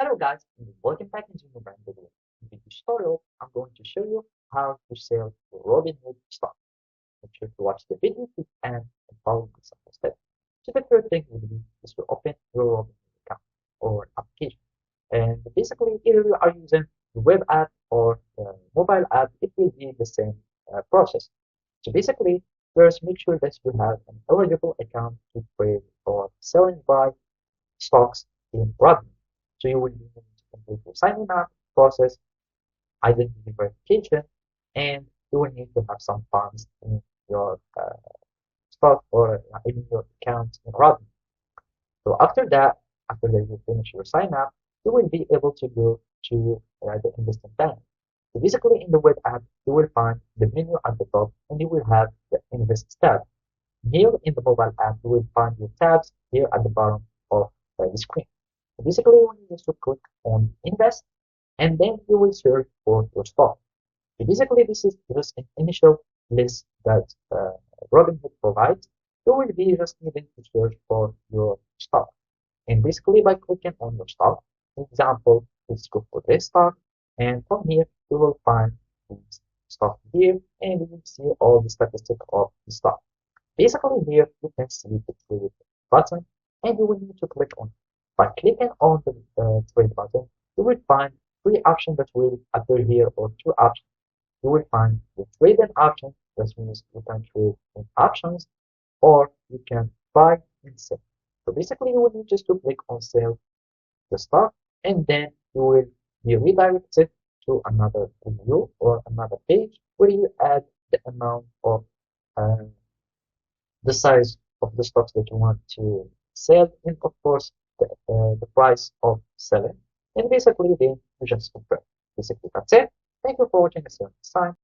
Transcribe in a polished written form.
Hello guys, and welcome back into my brand video. In this tutorial, I'm going to show you how to sell your Robinhood stock. Make sure to watch the video to the end and follow the step by step. So the first thing will be is to open your Robinhood account or application. And basically, either you are using the web app or the mobile app, it will be the same process. So basically, first make sure that you have an eligible account to trade or selling buy stocks in Robinhood. So you will need to complete your signing up process, identity verification, and you will need to have some funds in your stock or in your account in Robinhood. So after that you finish your sign up, you will be able to go to the investment bank. So basically in the web app, you will find the menu at the top and you will have the invest tab. Here in the mobile app, you will find your tabs here at the bottom of the screen. So basically, you need just to click on invest and then you will search for your stock. So basically, this is just an initial list that Robinhood provides. You will be just needing to search for your stock. And basically, by clicking on your stock, for example, let's go for this stock. And from here, you will find this stock here and you will see all the statistics of the stock. Basically, here you can see the trade button and you will need to click on it. By clicking on the trade button, you will find three options that will appear here or two options. You will find the trading option, that means you can trade in options or you can buy and sell. So basically, you will need just to click on sell the stock and then you will be redirected to another view or another page where you add the amount of uh, the size of the stocks that you want to sell, and of course the price of selling. And basically then you just confirm. Basically that's it. Thank you for watching. See you next time.